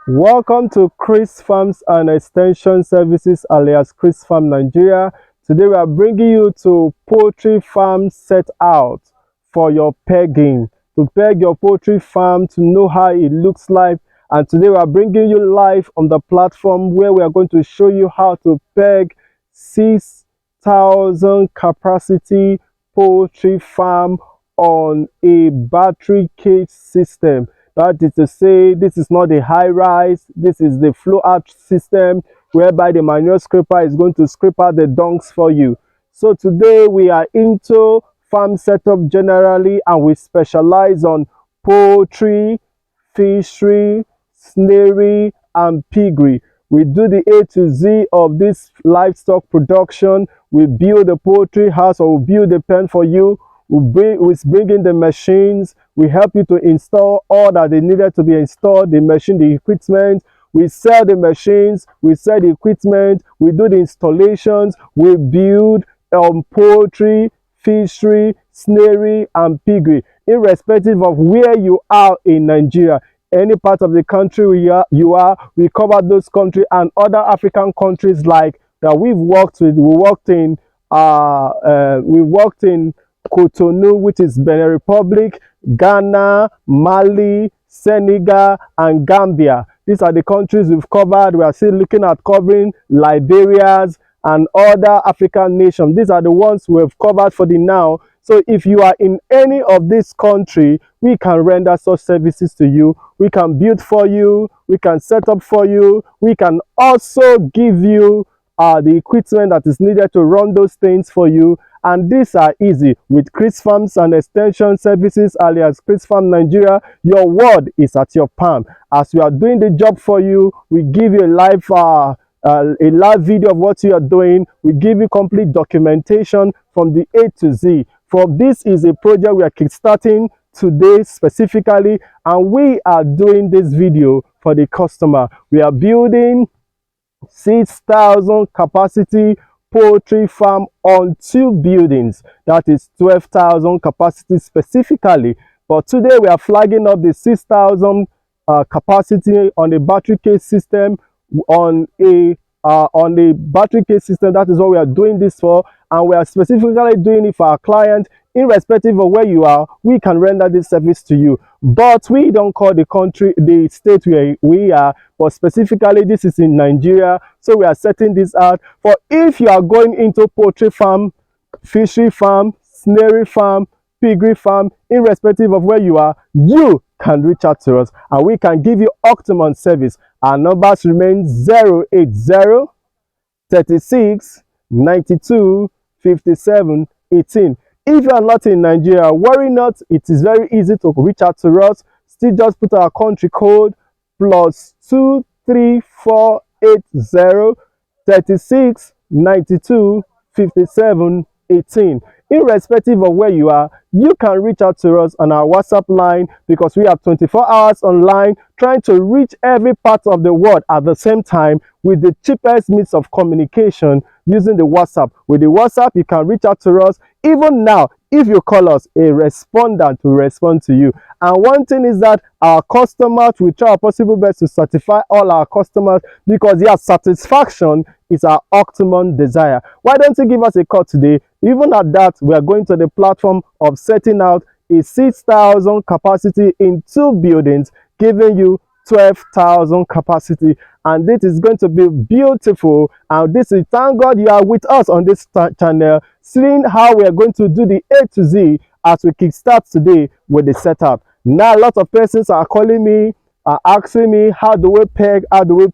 Welcome to Chris Farms and Extension Services alias Chris Farm Nigeria. Today we are bringing you to Poultry Farm Setup for your pegging, to peg your poultry farm, to know how it looks like. And today we are bringing you live on the platform where we are going to show you how to peg 6,000 capacity poultry farm on a battery cage system. That is to say, this is not a high rise, this is the flow out system whereby the manure scraper is going to scrape out the dunks for you. So today we are into farm setup generally, and we specialize on poultry, fishery, snakery and piggery. We do the A to Z of this livestock production. We build a poultry house, or we build a pen for you. We bring in the machines. We help you to install all that they needed to be installed, the machine, the equipment. We sell the machines, we sell the equipment, we do the installations, we build poultry, fishery, snakery and piggery, irrespective of where you are in Nigeria. Any part of the country we cover those countries and other African countries like that we've worked with. We worked in Cotonou, which is Benin Republic, Ghana, Mali, Senegal, and Gambia. These are the countries we've covered. We are still looking at covering Liberia and other African nations. These are the ones we've covered for the now. So if you are in any of these countries, we can render such services to you. We can build for you. We can set up for you. We can also give you the equipment that is needed to run those things for you. And these are easy with Chris Farms and Extension Services alias Chris Farm Nigeria. Your word is at your palm. As we are doing the job for you, we give you a live video of what you are doing. We give you complete documentation from the A to Z. For this is a project we are kickstarting today specifically, and we are doing this video for the customer. We are building 6,000 capacity poultry farm on 2 buildings. That is 12,000 capacity specifically. But today we are flagging up the 6,000 capacity on a battery cage system, on a battery cage system. That is what we are doing this for, and we are specifically doing it for our client. Irrespective of where you are, we can render this service to you. But we don't call the country, the state where we are, but specifically this is in Nigeria. So we are setting this out for if you are going into poultry farm, fishery farm, snakery farm, piggery farm, irrespective of where you are, you can reach out to us and we can give you optimum service. Our numbers remain 080 36 92 57 18. If you are not in Nigeria, worry not. It is very easy to reach out to us. Still just put our country code +23480 36 92 57 18. Irrespective of where you are, you can reach out to us on our WhatsApp line, because we have 24 hours online trying to reach every part of the world at the same time with the cheapest means of communication using the WhatsApp. With the WhatsApp, you can reach out to us. Even now, if you call us, a respondent will respond to you. And one thing is that our customers, we try our possible best to satisfy all our customers, because their satisfaction is our optimum desire. Why don't you give us a call today? Even at that, we are going to the platform of setting out a 6,000 capacity in 2 buildings, giving you 12,000 capacity, and this is going to be beautiful. And this is, thank God you are with us on this channel, seeing how we are going to do the A to Z as we kickstart today with the setup. Now a lot of persons are calling me, are asking me, how do we peg, how do we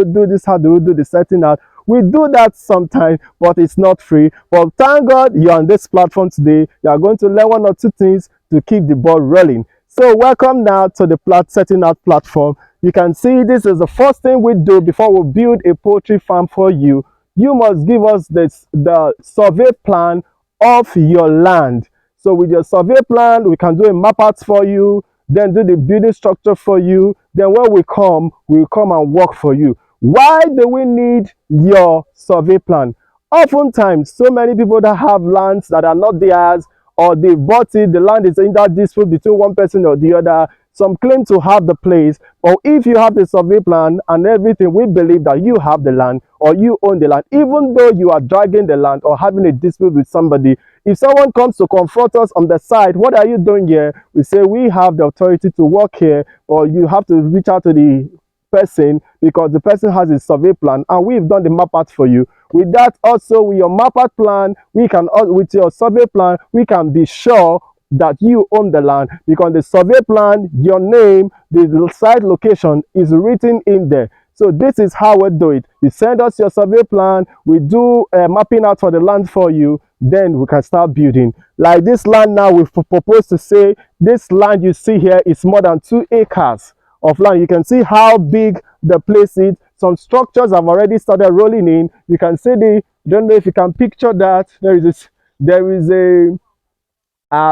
do this, how do we do the setting out. We do that sometimes, but it's not free. But thank God you're on this platform today. You are going to learn 1 or 2 things to keep the ball rolling. So welcome now to the setting out platform. You can see this is the first thing we do before we build a poultry farm for you. You must give us the survey plan of your land. So with your survey plan, we can do a map out for you, then do the building structure for you. Then when we come, we'll come and work for you. Why do we need your survey plan? Oftentimes, so many people that have lands that are not theirs, or they bought it, the land is in that dispute between one person or the other, Some claim to have the place, but if you have the survey plan and everything, we believe that you have the land or you own the land, even though you are dragging the land or having a dispute with somebody. If someone comes to confront us on the side, what are you doing here? We say we have the authority to work here, or you have to reach out to the person because the person has a survey plan and we've done the map out for you. With that, also with your map out plan, we can, with your survey plan, we can be sure that you own the land, because the survey plan, your name, the site location is written in there. So this is how we do it. You send us your survey plan, we do mapping out for the land for you, then we can start building. Like this land now, we've proposed to say this land you see here is more than 2 acres of land. You can see how big the place is. Some structures have already started rolling in. You can see the, don't know if you can picture that. There is a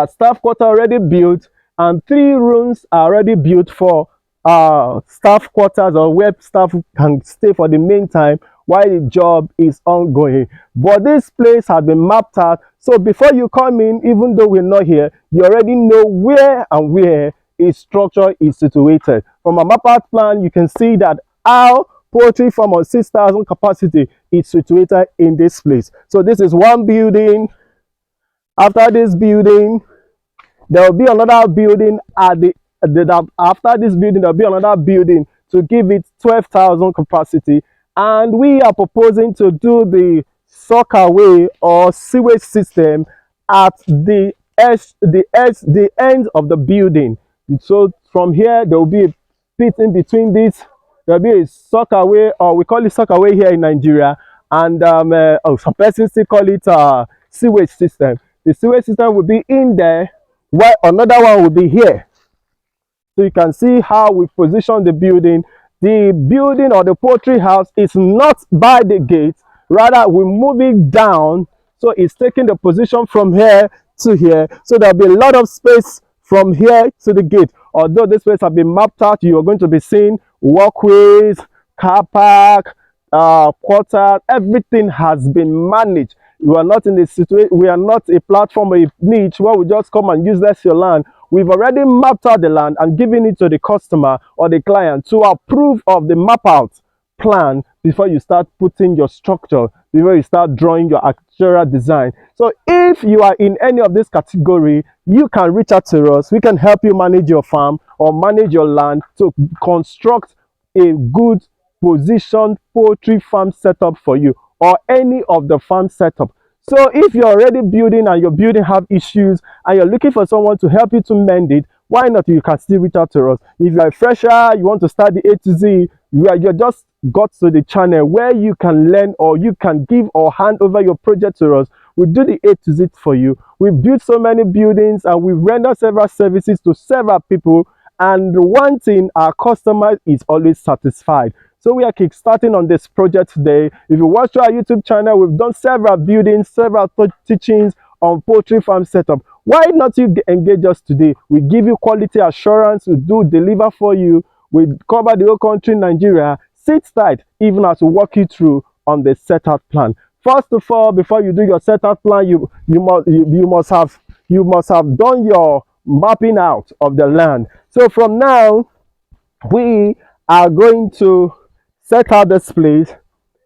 staff quarter already built, and 3 rooms are already built for staff quarters, or where staff can stay for the meantime while the job is ongoing. But this place has been mapped out, so before you come in, even though we're not here, you already know where and where a structure is situated. From a map out plan, you can see that our poultry farm on 6,000 capacity is situated in this place. So this is one building. After this building, there will be another building at after this building, there will be another building to give it 12,000 capacity. And we are proposing to do the sockaway or sewage system at the end of the building. So from here, there will be a pit in between this. There will be a sockaway, or we call it sockaway here in Nigeria, and some persons still call it sewage system. The sewage system will be in there, while another one will be here. So you can see how we position the building. The building or the poultry house is not by the gate, rather we move it down, so it's taking the position from here to here. So there'll be a lot of space from here to the gate. Although this place has been mapped out, you are going to be seeing walkways, car park, quarters, everything has been managed. We are not in the situation, we are not a platform or a niche where we just come and use your land. We've already mapped out the land and given it to the customer or the client to approve of the map out plan before you start putting your structure, before you start drawing your actual design. So if you are in any of this category, you can reach out to us. We can help you manage your farm or manage your land to construct a good positioned poultry farm setup for you, or any of the farm setup. So if you're already building and your building have issues and you're looking for someone to help you to mend it, why not? You can still reach out to us. If you're a fresher, you want to start the A to Z, you just got to the channel where you can learn, or you can give or hand over your project to us. We do the A to Z for you. We've built so many buildings and we've rendered several services to several people, and one thing, our customer is always satisfied. So we are kickstarting on this project today. If you watch our YouTube channel, we've done several buildings, several teachings on poultry farm setup. Why not you engage us today? We give you quality assurance, we do deliver for you, we cover the whole country, Nigeria. Sit tight even as we walk you through on the setup plan. First of all, before you do your setup plan, you must have done your mapping out of the land. So from now, we are going to set out this place.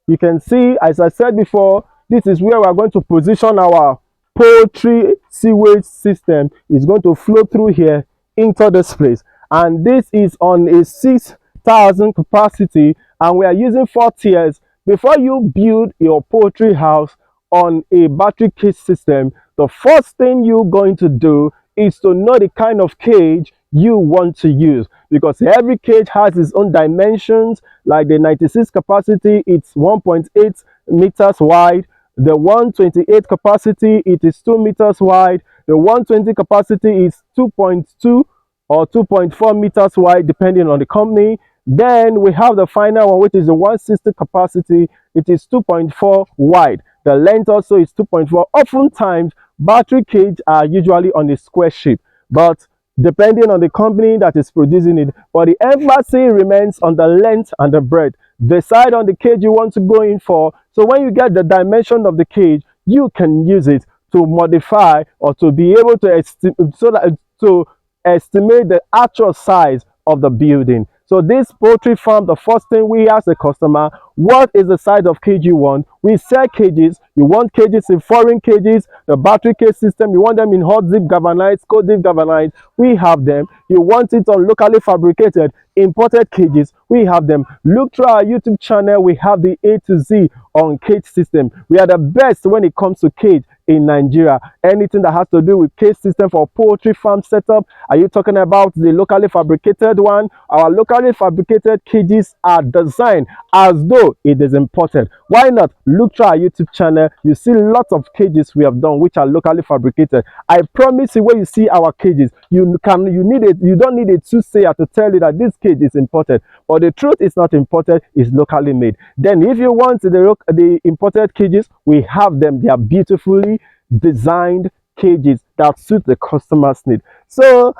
You can see, as I said before, this is where we are going to position our poultry sewage system. It's going to flow through here into this place, and this is on a 6,000 capacity, and we are using 4 tiers. Before you build your poultry house on a battery cage system, the first thing you're going to do is to know the kind of cage you want to use, because every cage has its own dimensions. Like the 96 capacity, it's 1.8 meters wide. The 128 capacity, it is 2 meters wide. The 120 capacity is 2.2 or 2.4 meters wide, depending on the company. Then we have the final one, which is the 160 capacity. It is 2.4 wide. The length also is 2.4. Oftentimes, battery cage are usually on a square shape, but depending on the company that is producing it, but the emphasis remains on the length and the breadth. Decide on the cage you want to go in for. So when you get the dimension of the cage, you can use it to modify or to be able to estimate the actual size of the building. So this poultry farm, the first thing we ask the customer, what is the size of cage you want? We sell cages. You want cages in foreign cages, the battery cage system, you want them in hot zip galvanized, cold zip galvanized, we have them. You want it on locally fabricated, imported cages, we have them. Look through our YouTube channel, we have the A to Z on cage system. We are the best when it comes to cage in Nigeria. Anything that has to do with cage system for poultry farm setup, are you talking about the locally fabricated one? Our locally fabricated cages are designed as though it is imported. Why not look through our YouTube channel? You see lots of cages we have done which are locally fabricated. I promise you, when you see our cages, you don't need a soothsayer to tell you that this cage is imported. But the truth is not imported, it's locally made. Then if you want the imported cages, we have them. They are beautifully designed cages that suit the customer's need. So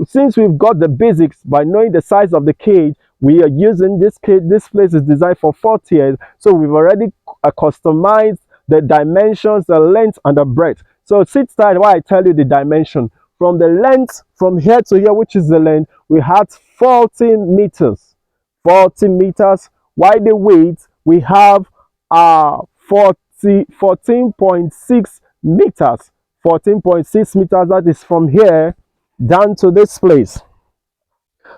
since we've got the basics by knowing the size of the cage, we are using this cage. This place is designed for 4 tiers, so we've already customized the dimensions, the length and the breadth. So sit tight while I tell you the dimension. From the length, from here to here, which is the length, we had 14 meters. 40 meters. While the weight, we have 14.6 meters. 14.6 meters, that is from here down to this place.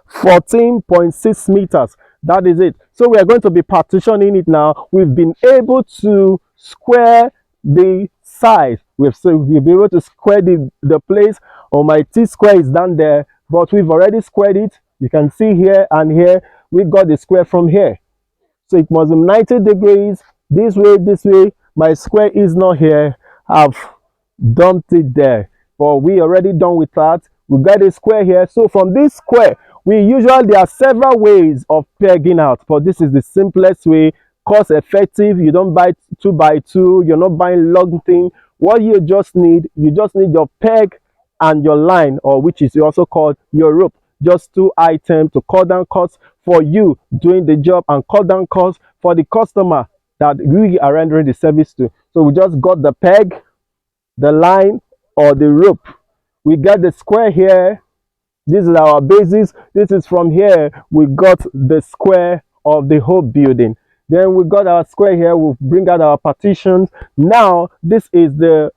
14.6 meters, that is it. So we are going to be partitioning it now. We've been able to square the size. We'll be able to square the place. Oh, my T-square is down there, but we've already squared it. You can see here and here, we got the square from here. So it must be 90 degrees, this way. My square is not here. I've dumped it there, but we already done with that. We got a square here. So from this square, there are several ways of pegging out, but this is the simplest way, cost effective. You don't buy 2x2, you're not buying long thing. What you just need your peg and your line, or which is also called your rope. Just 2 items to cut down costs for you doing the job and cut down costs for the customer that we are rendering the service to. So we just got the peg, the line, or the rope. We got the square here. This is our basis. This is from here we got the square of the whole building. Then we got our square here. We'll bring out our partitions. Now this is the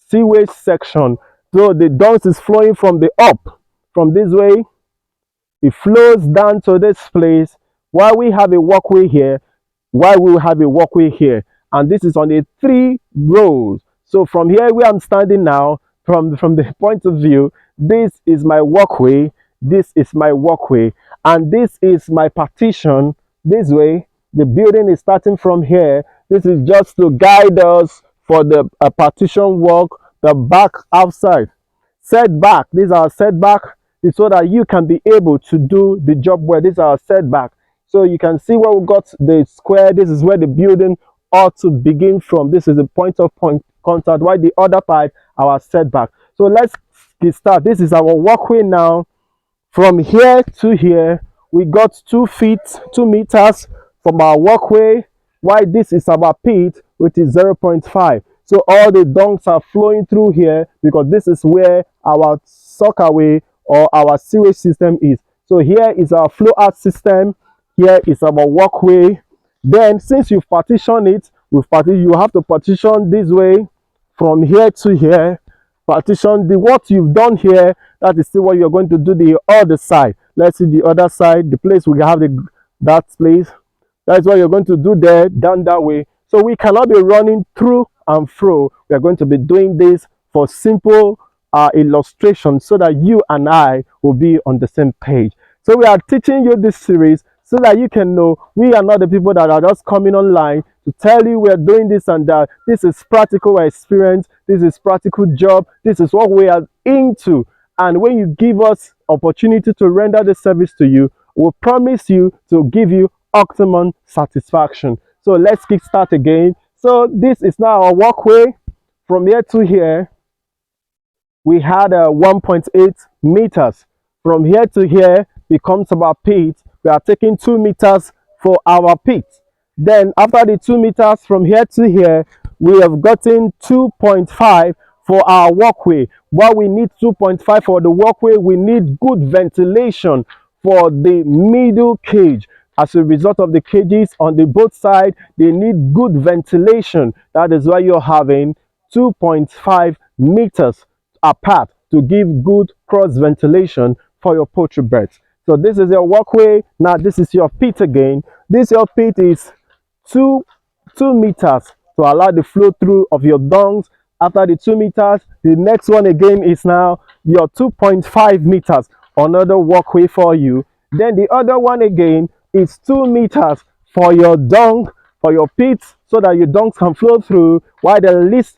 sewage section. So the dust is flowing from the up, from this way. It flows down to this place. While we have a walkway here, and this is on a 3 rows. So from here where I'm standing now, from the point of view, this is my walkway, and this is my partition. This way, the building is starting from here. This is just to guide us for the partition work, the back outside. Setback, these are setback, is so that you can be able to do the job well. These are setback. So you can see where we got the square. This is where the building ought to begin from. This is the point of contact, while the other part, our setback. So let's get started. This is our walkway now. From here to here, we got 2 meters from our walkway, while this is our pit, which is 0.5. So all the dunks are flowing through here because this is where our sockaway or our sewage system is. So here is our flow out system. Here is our walkway. Then since you've partitioned it, you have to partition this way from here to here. Partition what you've done here, that is still what you're going to do the other side. Let's see the other side, the place we have that place. That's what you're going to do there, down that way. So we cannot be running through and fro. We are going to be doing this for simple illustration so that you and I will be on the same page. So we are teaching you this series so that you can know we are not the people that are just coming online to tell you we're doing this and that. This is practical experience. This is practical job. This is what we are into. And when you give us opportunity to render the service to you, we'll promise you to give you optimum satisfaction. So let's kick start again. So this is now our walkway. From here to here, we had 1.8 meters. From here to here becomes our pit. We are taking 2 meters for our pit. Then after the 2 meters from here to here, we have gotten 2.5 for our walkway. While we need 2.5 for the walkway, we need good ventilation for the middle cage. As a result of the cages on the both sides, they need good ventilation. That is why you're having 2.5 meters apart to give good cross ventilation for your poultry birds. So this is your walkway. Now this is your pit again. This your pit is 2 meters to allow the flow through of your dungs. After the 2 meters, the next one again is now your 2.5 meters, another walkway for you. Then the other one again is 2 meters for your dung, for your pits, so that your dungs can flow through. While the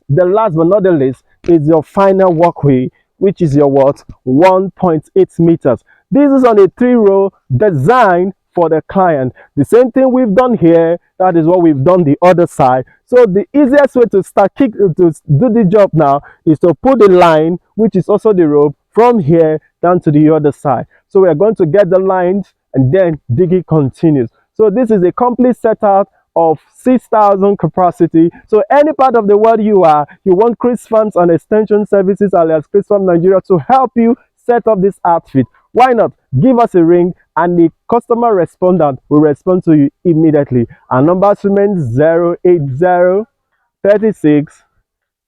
last but not the least, is your final walkway, which is your what? 1.8 meters. This is on a 3-row design for the client. The same thing we've done here, that is what we've done the other side. So the easiest way to to do the job now is to put the line, which is also the rope, from here down to the other side. So we are going to get the lines and then digging continues. So this is a complete setup of 6,000 capacity. So any part of the world you want Chris Farms and Extension Services alias Chris Farm Nigeria to help you set up this outfit. Why not give us a ring and the customer respondent will respond to you immediately. Our numbers remain 080 36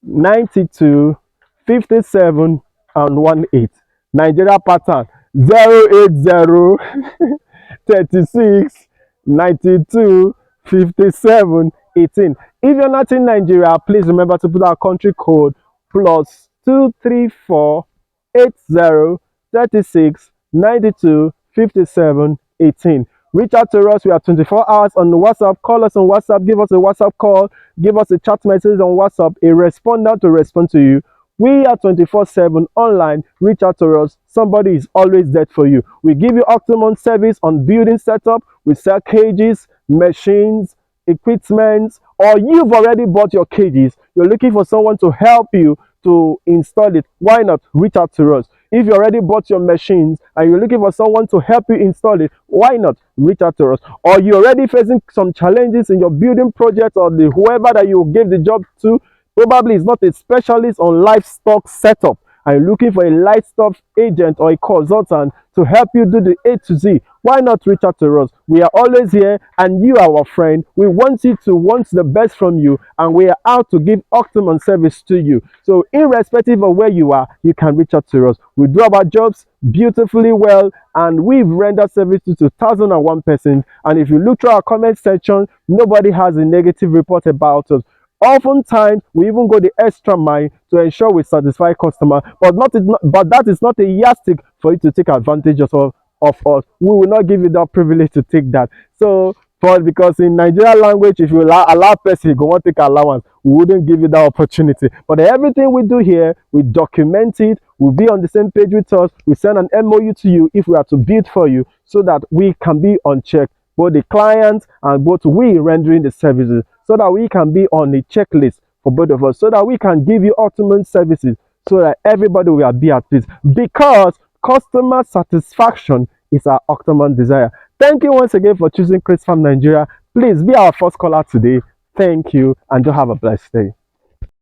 92 57 and 18. Nigeria pattern 080 36 92 57 18. If you're not in Nigeria, please remember to put our country code plus 234 80 36 92 57 18. Reach out to us. We are 24 hours on WhatsApp. Call us on WhatsApp. Give us a WhatsApp call. Give us a chat message on WhatsApp. A respondent to respond to you. We are 24/7 online. Reach out to us. Somebody is always there for you. We give you optimum service on building setup. We sell cages, machines, equipment, or you've already bought your cages. You're looking for someone to help you to install it. Why not reach out to us? If you already bought your machines and you're looking for someone to help you install it, why not reach out to us? Or you're already facing some challenges in your building project, or whoever that you gave the job to probably is not a specialist on livestock setup, and you're looking for a livestock agent or a consultant to help you do the A to Z, why not reach out to us? We are always here, and you are our friend. We want you to want the best from you, and we are out to give optimum service to you. So irrespective of where you are, you can reach out to us. We do our jobs beautifully well, and we've rendered service to 2001%. And if you look through our comment section, nobody has a negative report about us. Oftentimes, we even go the extra mile to ensure we satisfy customer, but that is not a yardstick for you to take advantage of us. We will not give you that privilege to take that. So, because in Nigerian language, if you allow person, you go want to take allowance, we wouldn't give you that opportunity. But everything we do here, we document it. We'll be on the same page with us. We send an MOU to you if we are to bid for you, so that we can be on check, both the client and both we rendering the services, so that we can be on the checklist for both of us, so that we can give you optimum services, so that everybody will be at peace. Because customer satisfaction is our optimum desire. Thank you once again for choosing Chris Farm Nigeria. Please be our first caller today. Thank you, and do have a blessed day.